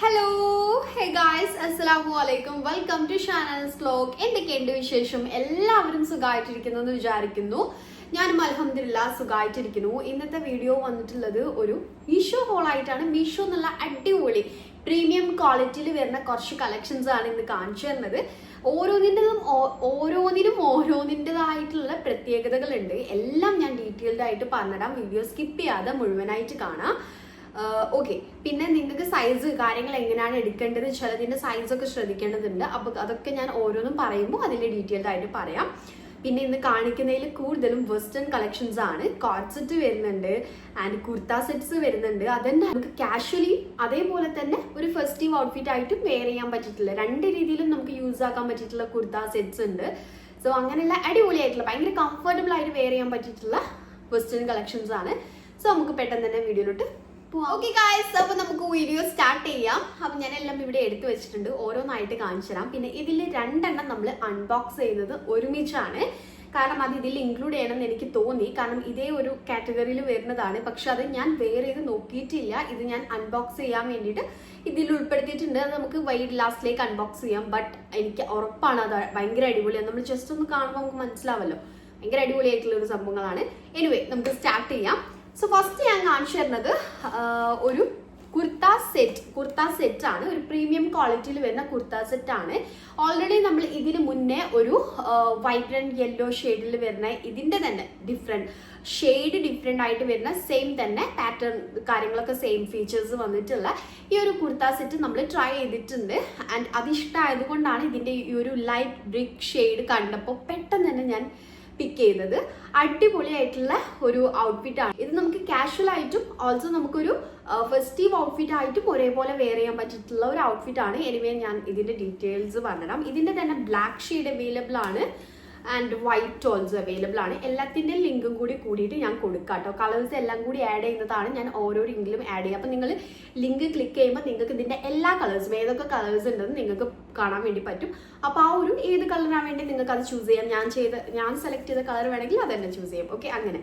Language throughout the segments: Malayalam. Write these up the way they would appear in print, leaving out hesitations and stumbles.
ഹലോ ഹേ ഗായ്സ് അസ്സലാമു അലൈക്കും വെൽക്കം ടു ഷാനൽസ് വ്ലോഗ്. എന്തൊക്കെയുണ്ട് വിശേഷം? എല്ലാവരും സുഖമായിട്ടിരിക്കുന്നു എന്ന് വിചാരിക്കുന്നു. ഞാനും അൽഹംദുലില്ലാഹ് സുഖമായിട്ടിരിക്കുന്നു. ഇന്നത്തെ വീഡിയോ വന്നിട്ടുള്ളത് ഒരു മീഷോ ഹോൾ ആയിട്ടാണ്. മീഷോ എന്നുള്ള അടിപൊളി പ്രീമിയം ക്വാളിറ്റിയിൽ വരുന്ന കുറച്ച് കളക്ഷൻസ് ആണ് ഇന്ന് കാണിച്ചു തരുന്നത്. ഓരോന്നിനും ഓരോന്നിൻ്റെതായിട്ടുള്ള പ്രത്യേകതകളുണ്ട്. എല്ലാം ഞാൻ ഡീറ്റെയിൽഡ് ആയിട്ട് പറഞ്ഞിടാം. വീഡിയോ സ്കിപ്പ് ചെയ്യാതെ മുഴുവനായിട്ട് കാണാം. ഓക്കെ, പിന്നെ നിങ്ങൾക്ക് സൈസ് കാര്യങ്ങൾ എങ്ങനെയാണ് എടുക്കേണ്ടത്, ചിലതിൻ്റെ സൈസൊക്കെ ശ്രദ്ധിക്കേണ്ടതുണ്ട്. അപ്പോൾ അതൊക്കെ ഞാൻ ഓരോന്നും പറയുമ്പോൾ അതിൽ ഡീറ്റെയിൽഡ് ആയിട്ട് പറയാം. പിന്നെ ഇന്ന് കാണിക്കുന്നതിൽ കൂടുതലും വെസ്റ്റേൺ കളക്ഷൻസ് ആണ്. കോട്ട് സെറ്റ് വരുന്നുണ്ട് ആൻഡ് കുർത്ത സെറ്റ്സ് വരുന്നുണ്ട്. അതന്നെ നമുക്ക് കാഷ്വലി അതേപോലെ തന്നെ ഒരു ഫെസ്റ്റീവ് ഔട്ട്ഫിറ്റ് ആയിട്ടും വെയർ ചെയ്യാൻ പറ്റിയിട്ടില്ല. രണ്ട് രീതിയിലും നമുക്ക് യൂസ് ആക്കാൻ പറ്റിയിട്ടുള്ള കുർത്ത സെറ്റ്സ് ഉണ്ട്. സോ അങ്ങനെയുള്ള അടിപൊളിയായിട്ടുള്ള ഭയങ്കര കംഫർട്ടബിൾ ആയിട്ട് വെയർ ചെയ്യാൻ പറ്റിയിട്ടുള്ള വെസ്റ്റേൺ കളക്ഷൻസ് ആണ്. സോ നമുക്ക് പെട്ടെന്ന് തന്നെ വീഡിയോയിലോട്ട് ഓക്കെ ഗായ്സ്, അപ്പൊ നമുക്ക് വീഡിയോ സ്റ്റാർട്ട് ചെയ്യാം. അപ്പൊ ഞാൻ എല്ലാം ഇവിടെ എടുത്തു വെച്ചിട്ടുണ്ട്, ഓരോന്നായിട്ട് കാണിച്ചു തരാം. പിന്നെ ഇതിൽ രണ്ടെണ്ണം നമ്മൾ അൺബോക്സ് ചെയ്യുന്നത് ഒരുമിച്ചാണ്. കാരണം അത് ഇതിൽ ഇൻക്ലൂഡ് ചെയ്യണമെന്ന് എനിക്ക് തോന്നി. കാരണം ഇതേ ഒരു കാറ്റഗറിയിൽ വരുന്നതാണ്. പക്ഷെ അത് ഞാൻ വേറെ ചെയ്ത് നോക്കിയിട്ടില്ല. ഇത് ഞാൻ അൺബോക്സ് ചെയ്യാൻ വേണ്ടിയിട്ട് ഇതിൽ ഉൾപ്പെടുത്തിയിട്ടുണ്ട്. അത് നമുക്ക് വൈഡ് ലാസ്റ്റിലേക്ക് അൺബോക്സ് ചെയ്യാം. ബട്ട് എനിക്ക് ഉറപ്പാണ് അത് ഭയങ്കര അടിപൊളിയാണ്. നമ്മൾ ജസ്റ്റ് ഒന്ന് കാണുമ്പോൾ നമുക്ക് മനസ്സിലാവല്ലോ, ഭയങ്കര അടിപൊളിയായിട്ടുള്ള ഒരു സംഭവങ്ങളാണ്. എനിവേ, നമുക്ക് സ്റ്റാർട്ട് ചെയ്യാം. സോ ഫസ്റ്റ് ഞാൻ കാണിച്ചു തരുന്നത് ഒരു കുർത്ത സെറ്റ് ആണ്. ഒരു പ്രീമിയം ക്വാളിറ്റിയിൽ വരുന്ന കുർത്ത സെറ്റ് ആണ്. ഓൾറെഡി നമ്മൾ ഇതിന് മുന്നേ ഒരു വൈബ്രന്റ് യെല്ലോ ഷെയ്ഡിൽ വരുന്ന ഇതിന്റെ തന്നെ ഡിഫറെന്റ് ആയിട്ട് വരുന്ന സെയിം തന്നെ പാറ്റേൺ കാര്യങ്ങളൊക്കെ സെയിം ഫീച്ചേഴ്സ് വന്നിട്ടുള്ള ഈ ഒരു കുർത്ത സെറ്റ് നമ്മൾ ട്രൈ ചെയ്തിട്ടുണ്ട്. ആൻഡ് അത് ഇഷ്ടമായതുകൊണ്ടാണ് ഇതിന്റെ ഈ ഒരു ലൈറ്റ് ബ്രിക്ക് ഷെയ്ഡ് കണ്ടപ്പോൾ പെട്ടെന്ന് തന്നെ ഞാൻ പിക്ക് ചെയ്തത്. അടിപൊളിയായിട്ടുള്ള ഒരു ഔട്ട്ഫിറ്റ് ആണ് ഇത്. നമുക്ക് കാഷ്വൽ ആയിട്ടും ഓൾസോ നമുക്കൊരു ഫെസ്റ്റീവ് ഔട്ട്ഫിറ്റ് ആയിട്ടും ഒരേപോലെ വെയർ ചെയ്യാൻ പറ്റിയിട്ടുള്ള ഒരു ഔട്ട്ഫിറ്റ് ആണ്. എനിവേ, ഞാൻ ഇതിന്റെ ഡീറ്റെയിൽസ് പറഞ്ഞിടാം. ഇതിന്റെ തന്നെ ബ്ലാക്ക് ഷെയ്ഡ് അവൈലബിൾ ആണ് ആൻഡ് വൈറ്റ് ഓൾസോ അവൈലബിൾ ആണ്. എല്ലാത്തിൻ്റെയും ലിങ്കും കൂടിയിട്ട് ഞാൻ കൊടുക്കാം കേട്ടോ. കളേഴ്സ് എല്ലാം കൂടി ആഡ് ചെയ്യുന്നതാണ്. ഞാൻ ഓരോ ലിങ്കിലും ആഡ് ചെയ്യാം. അപ്പം നിങ്ങൾ ലിങ്ക് ക്ലിക്ക് ചെയ്യുമ്പോൾ നിങ്ങൾക്ക് ഇതിന്റെ എല്ലാ കളേഴ്സും ഏതൊക്കെ കളേഴ്സ് ഉണ്ടെന്ന് നിങ്ങൾക്ക് കാണാൻ വേണ്ടി പറ്റും. അപ്പോൾ ആ ഒരു ഏത് കളറിനാണ് വേണ്ടി നിങ്ങൾക്ക് അത് ചൂസ് ചെയ്യാം. ഞാൻ സെലക്ട് ചെയ്ത കളർ വേണമെങ്കിൽ അത് തന്നെ ചൂസ് ചെയ്യാം. ഓക്കെ, അങ്ങനെ.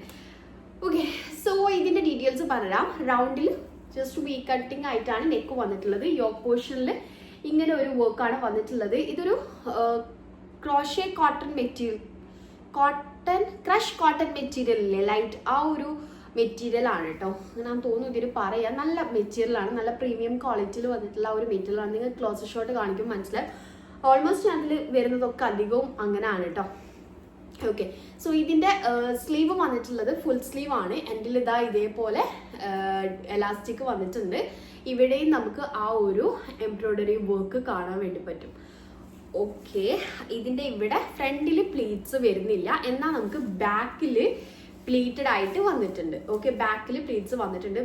ഓക്കെ, സോ ഇതിന്റെ ഡീറ്റെയിൽസ് പറയാം. റൗണ്ടിൽ ജസ്റ്റ് വി കട്ടിങ് ആയിട്ടാണ് നെക്ക് വന്നിട്ടുള്ളത്. യോക്ക് പോർഷനിൽ ഇങ്ങനെ ഒരു വർക്കാണ് വന്നിട്ടുള്ളത്. ഇതൊരു ക്രോഷേ ക്രഷ് കോട്ടൺ മെറ്റീരിയൽ ഇല്ലേ, ലൈറ്റ് ആ ഒരു മെറ്റീരിയൽ ആണ് കേട്ടോ. ഞാൻ തോന്നുന്നു ഇതിന് പറയാം. നല്ല മെറ്റീരിയൽ ആണ്, നല്ല പ്രീമിയം ക്വാളിറ്റിയിൽ വന്നിട്ടുള്ള ഒരു മെറ്റീരിയൽ ആണ്. നിങ്ങൾ ക്ലോസ് ഷോട്ട് കാണിക്കുമ്പോൾ മനസ്സിലാവും. ഓൾമോസ്റ്റ് അതിൽ വരുന്നതൊക്കെ അധികവും അങ്ങനെയാണ് കേട്ടോ. ഓക്കെ, സോ ഇതിന്റെ സ്ലീവ് വന്നിട്ടുള്ളത് ഫുൾ സ്ലീവ് ആണ്. എൻഡിൽ ഇതാ ഇതേപോലെ എലാസ്റ്റിക് വന്നിട്ടുണ്ട്. ഇവിടെയും നമുക്ക് ആ ഒരു എംബ്രോയിഡറി വർക്ക് കാണാൻ വേണ്ടി പറ്റും. ഓക്കെ, ഇതിന്റെ ഇവിടെ ഫ്രണ്ടിൽ പ്ലീറ്റ്സ് വരുന്നില്ല, എന്നാൽ നമുക്ക് ബാക്കിൽ പ്ലീറ്റഡ് ആയിട്ട് വന്നിട്ടുണ്ട്. ഓക്കെ, ബാക്കിൽ പ്ലീറ്റ്സ് വന്നിട്ടുണ്ട്.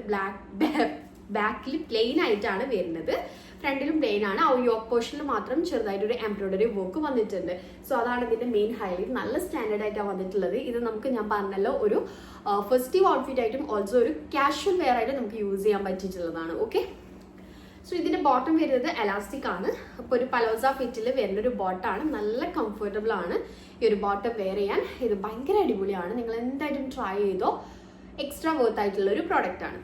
ബാക്കിൽ പ്ലെയിൻ ആയിട്ടാണ് വരുന്നത്. ഫ്രണ്ടിലും പ്ലെയിൻ ആണ്. ആ യോക്ക് പോർഷനിൽ മാത്രം ചെറുതായിട്ടൊരു എംബ്രോയിഡറി വർക്ക് വന്നിട്ടുണ്ട്. സോ അതാണ് ഇതിന്റെ മെയിൻ ഹൈലൈറ്റ്. നല്ല സ്റ്റാൻഡേർഡ് ആയിട്ടാണ് വന്നിട്ടുള്ളത്. ഇത് നമുക്ക് ഞാൻ പറഞ്ഞല്ലോ ഒരു ഫെസ്റ്റീവ് ഔട്ട്ഫിറ്റ് ആയിട്ടും ഓൾസോ ഒരു കാഷ്വൽ വെയർ ആയിട്ട് നമുക്ക് യൂസ് ചെയ്യാൻ പറ്റിയിട്ടുള്ളതാണ്. ഓക്കെ, സോ ഇതിന്റെ ബോട്ടം വരുന്നത് എലാസ്റ്റിക് ആണ്. അപ്പോൾ ഒരു പലോസ ഫിറ്റിൽ വരുന്ന ഒരു ബോട്ടാണ്. നല്ല കംഫർട്ടബിൾ ആണ് ഈ ഒരു ബോട്ടം വെയർ ചെയ്യാൻ. ഇത് ഭയങ്കര അടിപൊളിയാണ്. നിങ്ങൾ എന്തായാലും ട്രൈ ചെയ്തോ. എക്സ്ട്രാ വർത്ത് ആയിട്ടുള്ള ഒരു പ്രോഡക്റ്റ് ആണ്.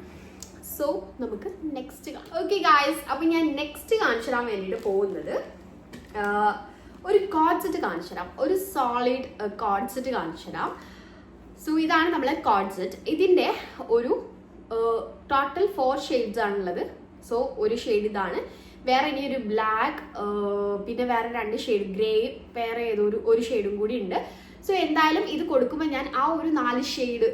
സോ നമുക്ക് നെക്സ്റ്റ് കാണാം. ഓക്കെ ഗായ്സ്, അപ്പൊ ഞാൻ നെക്സ്റ്റ് കാണിച്ചു തരാൻ വേണ്ടിയിട്ട് പോകുന്നത് ഒരു കോഡ് സെറ്റ് കാണിച്ചു തരാം. ഒരു സോളിഡ് കോഡ് സെറ്റ് കാണിച്ചു തരാം. സോ ഇതാണ് നമ്മളെ കോഡ് സെറ്റ്. ഇതിന്റെ ഒരു ടോട്ടൽ 4 ഷെയ്ഡ്സ് ആണുള്ളത്. സോ ഒരു ഷെയ്ഡ് ഇതാണ്, വേറെ ഇനി ഒരു ബ്ലാക്ക്, പിന്നെ വേറെ 2 ഷെയ്ഡ് ഗ്രേ, വേറെ ഏതോ ഒരു ഷെയ്ഡും കൂടി ഉണ്ട്. സോ എന്തായാലും ഇത് കൊടുക്കുമ്പോൾ ഞാൻ ആ ഒരു 4 ഷെയ്ഡ്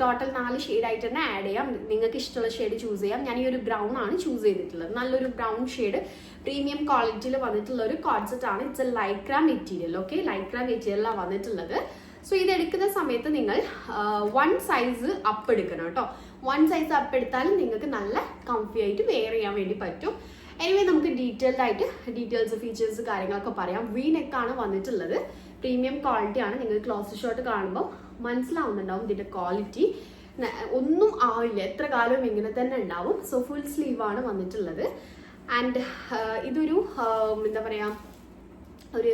ടോട്ടൽ 4 ഷെയ്ഡ് ആയിട്ട് തന്നെ ആഡ് ചെയ്യാം. നിങ്ങൾക്ക് ഇഷ്ടമുള്ള ഷെയ്ഡ് ചൂസ് ചെയ്യാം. ഞാൻ ഈ ഒരു ബ്രൗൺ ആണ് ചൂസ് ചെയ്തിട്ടുള്ളത്. നല്ലൊരു ബ്രൗൺ ഷെയ്ഡ് പ്രീമിയം ക്വാളിറ്റിയിൽ വന്നിട്ടുള്ള ഒരു കോൺസെപ്റ്റ് ആണ്. It's A Lycra material. Okay, Lycra മെറ്റീരിയലാണ് വന്നിട്ടുള്ളത്. സോ ഇതെടുക്കുന്ന സമയത്ത് നിങ്ങൾ 1 സൈസ് അപ്പ് എടുക്കണം കേട്ടോ. 1 സൈസ് അപ്പ് എടുത്താലും നിങ്ങൾക്ക് നല്ല കംഫി ആയിട്ട് വെയർ ചെയ്യാൻ വേണ്ടി പറ്റും. എനിവേ, നമുക്ക് ഡീറ്റെയിൽസ് ഫീച്ചേഴ്സ് കാര്യങ്ങളൊക്കെ പറയാം. വി നെക്കാണ് വന്നിട്ടുള്ളത്. പ്രീമിയം ക്വാളിറ്റി ആണ്. നിങ്ങൾ ക്ലോസ് ഷോട്ട് കാണുമ്പോൾ മനസ്സിലാവുന്നുണ്ടാവും ഇതിന്റെ ക്വാളിറ്റി. ഒന്നും ആവില്ല, എത്ര കാലവും ഇങ്ങനെ തന്നെ ഉണ്ടാവും. സോ ഫുൾ സ്ലീവ് ആണ് വന്നിട്ടുള്ളത്. ആൻഡ് ഇതൊരു എന്താ പറയാ, ഒരു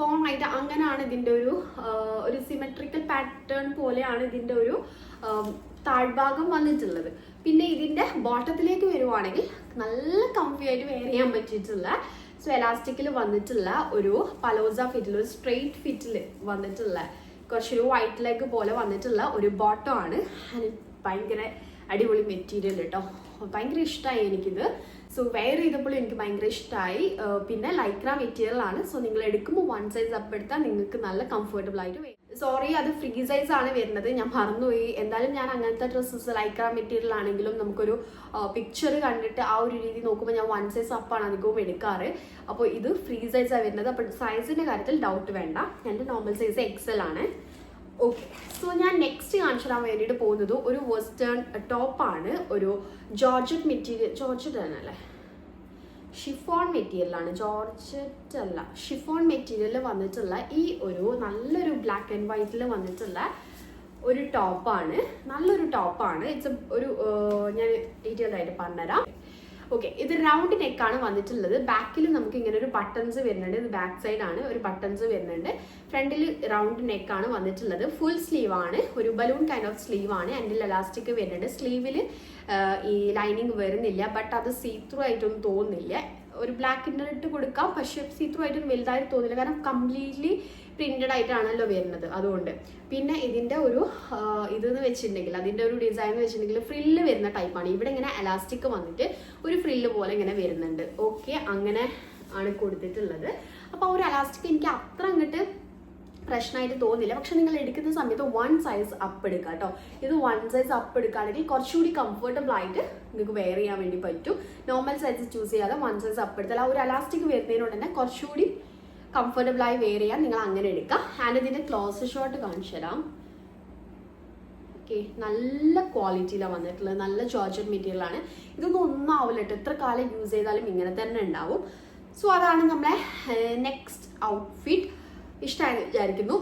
കോൺ ആയിട്ട് അങ്ങനെയാണ് ഇതിന്റെ ഒരു സിമെട്രിക്കൽ പാറ്റേൺ പോലെയാണ് ഇതിന്റെ ഒരു താഴ്ഭാഗം വന്നിട്ടുള്ളത്. പിന്നെ ഇതിൻ്റെ ബോട്ടത്തിലേക്ക് വരുവാണെങ്കിൽ നല്ല കംഫി ആയിട്ട് വെയർ ചെയ്യാൻ പറ്റിയിട്ടുള്ള സോ എലാസ്റ്റിക്കിൽ വന്നിട്ടുള്ള ഒരു പലോസ ഫിറ്റിൽ, ഒരു സ്ട്രെയിറ്റ് ഫിറ്റിൽ വന്നിട്ടുള്ള കുറച്ചൊരു വൈറ്റ് ലെഗ് പോലെ വന്നിട്ടുള്ള ഒരു ബോട്ടം ആണ്. ഭയങ്കര അടിപൊളി മെറ്റീരിയൽ കേട്ടോ, ഭയങ്കര ഇഷ്ടമായി എനിക്കിത്. സോ വെയർ ചെയ്തപ്പോൾ എനിക്ക് ഭയങ്കര ഇഷ്ടമായി. പിന്നെ ലൈക്ര മെറ്റീരിയൽ ആണ്. സോ നിങ്ങൾ എടുക്കുമ്പോൾ 1 സൈസ് അപ്പ് എടുത്താൽ നിങ്ങൾക്ക് നല്ല കംഫർട്ടബിൾ ആയിട്ട് വരും. സോറി, അത് ഫ്രീ സൈസ് ആണ് വരുന്നത്, ഞാൻ മറന്നുപോയി. എന്തായാലും ഞാൻ അങ്ങനത്തെ ഡ്രസ്സസ് ലൈക്ര മെറ്റീരിയൽ ആണെങ്കിലും നമുക്കൊരു പിക്ചർ കണ്ടിട്ട് ആ ഒരു രീതി നോക്കുമ്പോൾ ഞാൻ 1 സൈസ് അപ്പാണ് അധികവും എടുക്കാറ്. അപ്പോൾ ഇത് ഫ്രീ സൈസാണ് വരുന്നത്. അപ്പോൾ സൈസിൻ്റെ കാര്യത്തിൽ ഡൗട്ട് വേണ്ട, എൻ്റെ നോർമൽ സൈസ് XL ആണ്. ഓക്കെ, സോ ഞാൻ നെക്സ്റ്റ് കാണിച്ചു തരാൻ വേണ്ടിയിട്ട് പോകുന്നത് ഒരു വെസ്റ്റേൺ ടോപ്പാണ്. ഒരു ജോർജറ്റ് മെറ്റീരിയൽ, ജോർജറ്റ് തന്നെയല്ലേ, ഷിഫോൺ മെറ്റീരിയലാണ്, ജോർജറ്റ് അല്ല, ഷിഫോൺ മെറ്റീരിയലിൽ വന്നിട്ടുള്ള ഈ ഒരു നല്ലൊരു ബ്ലാക്ക് ആൻഡ് വൈറ്റിൽ വന്നിട്ടുള്ള ഒരു ടോപ്പാണ്. നല്ലൊരു ടോപ്പാണ്. ഇറ്റ്സ് ഒരു ഞാൻ ഡീറ്റെയിൽഡ് ആയിട്ട് പറഞ്ഞുതരാം. ഓക്കെ, ഇത് റൗണ്ട് നെക്കാണ് വന്നിട്ടുള്ളത്. ബാക്കിൽ നമുക്ക് ഇങ്ങനെ ഒരു ബട്ടൺസ് വരുന്നുണ്ട്. ഇത് ബാക്ക് സൈഡ് ആണ്, ഒരു ബട്ടൺസ് വരുന്നുണ്ട്. ഫ്രണ്ടിൽ റൗണ്ട് നെക്കാണ് വന്നിട്ടുള്ളത്. ഫുൾ സ്ലീവ് ആണ്, ഒരു ബലൂൺ കൈൻഡ് ഓഫ് സ്ലീവ് ആണ്. എൻ്റെ എലാസ്റ്റിക് വരുന്നുണ്ട്. സ്ലീവിൽ ഈ ലൈനിങ് വരുന്നില്ല, ബട്ട് അത് സീത്രൂ ആയിട്ടൊന്നും തോന്നുന്നില്ല. ഒരു ബ്ലാക്കിൻ്റെ ഇട്ട് കൊടുക്കാം, പക്ഷെ സീത്രൂ ആയിട്ടൊന്നും വലുതായിട്ട് തോന്നില്ല, കാരണം കംപ്ലീറ്റ്ലി പ്രിന്റഡ് ആയിട്ടാണല്ലോ വരുന്നത്, അതുകൊണ്ട്. പിന്നെ ഇതിൻ്റെ ഒരു ഇതെന്ന് വെച്ചിട്ടുണ്ടെങ്കിൽ, അതിൻ്റെ ഒരു ഡിസൈൻ എന്ന് വെച്ചിട്ടുണ്ടെങ്കിൽ ഫ്രില്ല് വരുന്ന ടൈപ്പാണ്. ഇവിടെ ഇങ്ങനെ എലാസ്റ്റിക് വന്നിട്ട് ഒരു ഫ്രില്ല് പോലെ ഇങ്ങനെ വരുന്നുണ്ട്. ഓക്കെ, അങ്ങനെ ആണ് കൊടുത്തിട്ടുള്ളത്. അപ്പോൾ ഒരു എലാസ്റ്റിക് എനിക്ക് അത്ര അങ്ങോട്ട് പ്രശ്നമായിട്ട് തോന്നില്ല. പക്ഷെ നിങ്ങൾ എടുക്കുന്ന സമയത്ത് 1 സൈസ് അപ്പ് എടുക്കുക കേട്ടോ. ഇത് 1 സൈസ് അപ്പ് എടുക്കുകയാണെങ്കിൽ കുറച്ചുകൂടി കംഫർട്ടബിൾ ആയിട്ട് നിങ്ങൾക്ക് വെയർ ചെയ്യാൻ വേണ്ടി പറ്റും. നോർമൽ സൈസ് ചൂസ് ചെയ്യാതെ 1 സൈസ് അപ്പ് എടുത്താൽ ആ ഒരു എലാസ്റ്റിക് വരുന്നതിനോട് തന്നെ കുറച്ചുകൂടി കംഫർട്ടബിൾ ആയി വെയർ ചെയ്യാൻ നിങ്ങൾ അങ്ങനെ എടുക്കുക. ആൻഡ് ഇതിൻ്റെ ക്ലോസ് ഷോട്ട് കാണിച്ചു തരാം. ഓക്കെ, നല്ല ക്വാളിറ്റിയിലാണ് വന്നിട്ടുള്ളത്, നല്ല ജോർജറ്റ് മെറ്റീരിയൽ ആണ്. ഇതൊന്നും ഒന്നും ആവില്ല കേട്ടോ, എത്ര കാലം യൂസ് ചെയ്താലും ഇങ്ങനെ തന്നെ ഉണ്ടാവും. സോ അതാണ് നമ്മളെ നെക്സ്റ്റ് ഔട്ട്ഫിറ്റ്. ഇഷ്ടമായെന്ന് വിചാരിക്കുന്നു.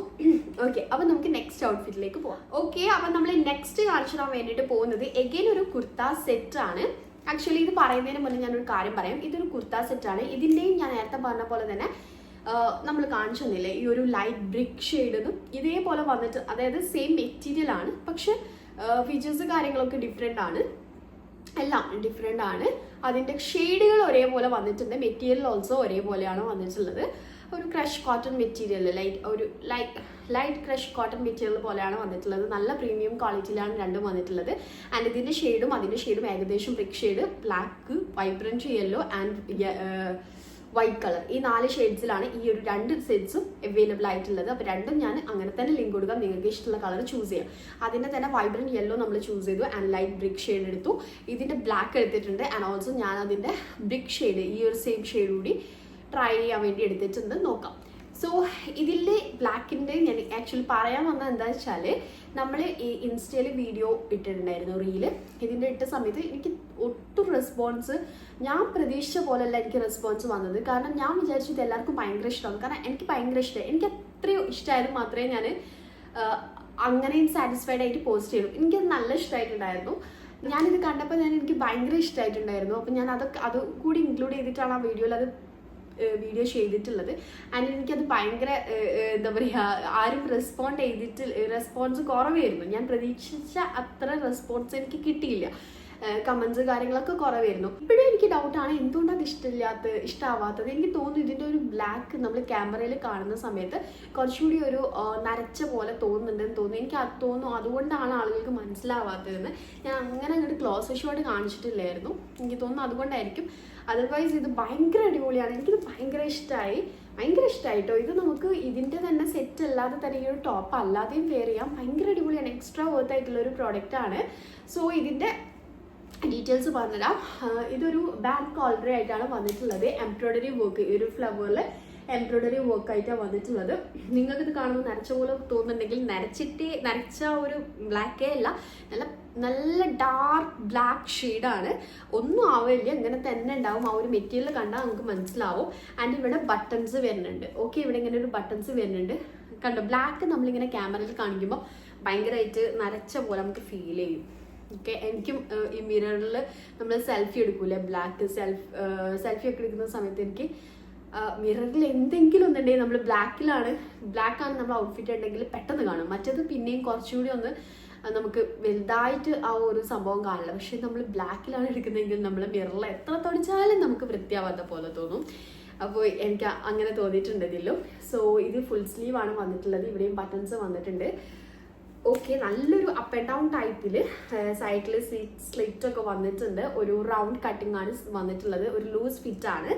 ഓക്കെ, അപ്പം നമുക്ക് നെക്സ്റ്റ് ഔട്ട്ഫിറ്റിലേക്ക് പോവാം. ഓക്കെ, അപ്പം നമ്മൾ നെക്സ്റ്റ് കാണിച്ചു തരാൻ വേണ്ടിയിട്ട് പോകുന്നത് എഗെയിൻ ഒരു കുർത്ത സെറ്റ് ആണ്. ആക്ച്വലി ഇത് പറയുന്നതിന് മുന്നേ ഞാനൊരു കാര്യം പറയാം. ഇതൊരു കുർത്ത സെറ്റ് ആണ്. ഇതിൻ്റെയും ഞാൻ നേരത്തെ പറഞ്ഞ പോലെ തന്നെ നമ്മൾ കാണിച്ചു തന്നില്ലേ, ഈ ഒരു ലൈറ്റ് ബ്രിക്ക് ഷെയ്ഡൊന്നും ഇതേപോലെ വന്നിട്ട്, അതായത് സെയിം മെറ്റീരിയൽ ആണ്, പക്ഷെ ഫീച്ചേഴ്സ് കാര്യങ്ങളൊക്കെ ഡിഫറെൻ്റ് ആണ്, എല്ലാം ഡിഫറെൻ്റ് ആണ്. അതിൻ്റെ ഷെയ്ഡുകൾ ഒരേപോലെ വന്നിട്ടുണ്ട്, മെറ്റീരിയൽ ഓൾസോ ഒരേപോലെയാണ് വന്നിട്ടുള്ളത്. ഒരു crush cotton material, light crush cotton material പോലെയാണ് വന്നിട്ടുള്ളത്. നല്ല പ്രീമിയം ക്വാളിറ്റിയിലാണ് രണ്ടും വന്നിട്ടുള്ളത്. ആൻഡ് ഇതിൻ്റെ ഷെയ്ഡും അതിൻ്റെ ഷെയ്ഡും ഏകദേശം brick shade, black, vibrant yellow and white colour, ഈ 4 ഷെയ്ഡ്സിലാണ് ഈ ഒരു 2 സെറ്റ്സും അവൈലബിൾ ആയിട്ടുള്ളത്. അപ്പോൾ രണ്ടും ഞാൻ അങ്ങനെ തന്നെ ലിങ്ക് കൊടുക്കാം, നിങ്ങൾക്ക് ഇഷ്ടമുള്ള കളർ ചൂസ് ചെയ്യാം. അതിൻ്റെ തന്നെ വൈബ്രൻറ്റ് യെല്ലോ നമ്മൾ ചൂസ് ചെയ്തു ആൻഡ് ലൈറ്റ് ബ്രിക്ക് ഷെയ്ഡ് എടുത്തു. ഇതിൻ്റെ ബ്ലാക്ക് എടുത്തിട്ടുണ്ട് ആൻഡ് ഓൾസോ ഞാൻ അതിൻ്റെ ബ്രിക്ക് ഷെയ്ഡ്, ഈ ഒരു സെയിം ഷെയ്ഡ് കൂടി ട്രൈ ചെയ്യാൻ വേണ്ടി എടുത്തിട്ടുണ്ട്. നോക്കാം. സോ ഇതിൽ ബ്ലാക്കിൻ്റെ ഞാൻ ആക്ച്വലി പറയാൻ വന്നത് എന്താണെന്ന് വെച്ചാൽ, നമ്മൾ ഈ ഇൻസ്റ്റയിൽ വീഡിയോ ഇട്ടിട്ടുണ്ടായിരുന്നു, റീല്. ഇതിൻ്റെ ഇട്ട സമയത്ത് എനിക്ക് ഒട്ടും റെസ്പോൺസ്, ഞാൻ പ്രതീക്ഷിച്ച പോലെയല്ല എനിക്ക് റെസ്പോൺസ് വന്നത്. കാരണം ഞാൻ വിചാരിച്ചത് എല്ലാവർക്കും ഭയങ്കര ഇഷ്ടമാണ്, കാരണം എനിക്ക് ഭയങ്കര ഇഷ്ടമായി. എനിക്ക് അത്രയും ഇഷ്ടമായത് മാത്രമേ ഞാൻ അങ്ങനെയും സാറ്റിസ്ഫൈഡ് ആയിട്ട് പോസ്റ്റ് ചെയ്തു. എനിക്കത് നല്ല ഇഷ്ടമായിട്ടുണ്ടായിരുന്നു. ഞാനിത് കണ്ടപ്പോൾ എനിക്ക് ഭയങ്കര ഇഷ്ടമായിട്ടുണ്ടായിരുന്നു. അപ്പം ഞാൻ അത് കൂടി ഇൻക്ലൂഡ് ചെയ്തിട്ടാണ് ആ വീഡിയോയിൽ അത് വീഡിയോ ചെയ്തിട്ടുള്ളത്. ആൻഡ് എനിക്കത് ഭയങ്കര എന്താ പറയുക, ആരും റെസ്പോൺസ് കുറവായിരുന്നു. ഞാൻ പ്രതീക്ഷിച്ച അത്ര റെസ്പോൺസ് എനിക്ക് കിട്ടിയില്ല. കമൻസ് കാര്യങ്ങളൊക്കെ കുറവായിരുന്നു. ഇപ്പോഴും എനിക്ക് ഡൗട്ടാണ് എന്തുകൊണ്ടത് ഇഷ്ടമാവാത്തത്. എനിക്ക് തോന്നുന്നു ഇതിൻ്റെ ഒരു ബ്ലാക്ക് നമ്മൾ ക്യാമറയിൽ കാണുന്ന സമയത്ത് കുറച്ചുകൂടി ഒരു നരച്ച പോലെ തോന്നുന്നുണ്ടെന്ന് തോന്നുന്നു. എനിക്ക് അത് തോന്നുന്നു അതുകൊണ്ടാണ് ആളുകൾക്ക് മനസ്സിലാവാത്തതെന്ന്. ഞാൻ അങ്ങനെ അങ്ങോട്ട് ക്ലോസ് ഷോട്ട് കാണിച്ചിട്ടില്ലായിരുന്നു. എനിക്ക് തോന്നുന്നു അതുകൊണ്ടായിരിക്കും. അതർവൈസ് ഇത് ഭയങ്കര അടിപൊളിയാണ്. എനിക്കിത് ഭയങ്കര ഇഷ്ടമായിട്ടോ. ഇത് നമുക്ക് ഇതിൻ്റെ തന്നെ സെറ്റ് അല്ലാതെ തന്നെ ഈ ഒരു ടോപ്പ് അല്ലാതെയും വെയർ ചെയ്യാം. ഭയങ്കര അടിപൊളിയാണ്, എക്സ്ട്രാ വർത്ത് ആയിട്ടുള്ളൊരു പ്രോഡക്റ്റാണ്. സോ ഇതിൻ്റെ ഡീറ്റെയിൽസ് പറഞ്ഞുതരാം. ഇതൊരു ബാക്ക് കോളർ ആയിട്ടാണ് വന്നിട്ടുള്ളത്. എംബ്രോയ്ഡറി വർക്ക്, ഈ ഒരു ഫ്ലവറിൽ എംബ്രോയ്ഡറി വർക്ക് ആയിട്ടാണ് വന്നിട്ടുള്ളത്. നിങ്ങൾക്കിത് കാണുമ്പോൾ നരച്ച പോലെ തോന്നുന്നുണ്ടെങ്കിൽ നരച്ച ഒരു ബ്ലാക്കേ അല്ല, നല്ല ഡാർക്ക് ബ്ലാക്ക് ഷെയ്ഡാണ്. ഒന്നും ആവില്ല, ഇങ്ങനെ തന്നെ ഉണ്ടാവും. ആ ഒരു മെറ്റീരിയൽ കണ്ടാൽ നമുക്ക് മനസ്സിലാവും. ആൻഡ് ഇവിടെ ബട്ടൺസ് വരുന്നുണ്ട്. ഓക്കെ, ഇവിടെ ഇങ്ങനെ ഒരു ബട്ടൺസ് വരുന്നുണ്ട്. കണ്ടോ, ബ്ലാക്ക് നമ്മളിങ്ങനെ ക്യാമറയിൽ കാണിക്കുമ്പോൾ ഭയങ്കരമായിട്ട് നരച്ച പോലെ നമുക്ക് ഫീൽ ചെയ്യും. ഓക്കെ, എനിക്കും ഈ മിററിൽ നമ്മൾ സെൽഫി എടുക്കൂലേ, ബ്ലാക്ക് സെൽഫി ഒക്കെ എടുക്കുന്ന സമയത്ത് എനിക്ക് മിററിൽ എന്തെങ്കിലും ഒന്നുണ്ടെങ്കിൽ നമ്മൾ ബ്ലാക്കാണ് നമ്മൾ ഔട്ട്ഫിറ്റ് ഉണ്ടെങ്കിൽ പെട്ടെന്ന് കാണും. മറ്റേത് പിന്നെയും കുറച്ചുകൂടി ഒന്ന് നമുക്ക് വലുതായിട്ട് ആ ഒരു സംഭവം കാണില്ല. പക്ഷെ നമ്മൾ ബ്ലാക്കിലാണ് എടുക്കുന്നതെങ്കിൽ നമ്മൾ മിററിൽ എത്ര തുടച്ചാലും നമുക്ക് വൃത്തിയാവാത്ത പോലെ തോന്നും. അപ്പോൾ എനിക്ക് അങ്ങനെ തോന്നിയിട്ടുണ്ട് ഇതിലും. സോ ഇത് ഫുൾ സ്ലീവ് ആണ് വന്നിട്ടുള്ളത്. ഇവിടെയും ബട്ടൺസ് വന്നിട്ടുണ്ട്. ഓക്കെ, നല്ലൊരു അപ്പ് ആൻഡ് ഡൗൺ ടൈപ്പിൽ സൈഡിൽ സ്ലിറ്റ് ഒക്കെ വന്നിട്ടുണ്ട്. ഒരു റൗണ്ട് കട്ടിംഗ് ആണ് വന്നിട്ടുള്ളത്. ഒരു ലൂസ് ഫിറ്റ് ആണ്.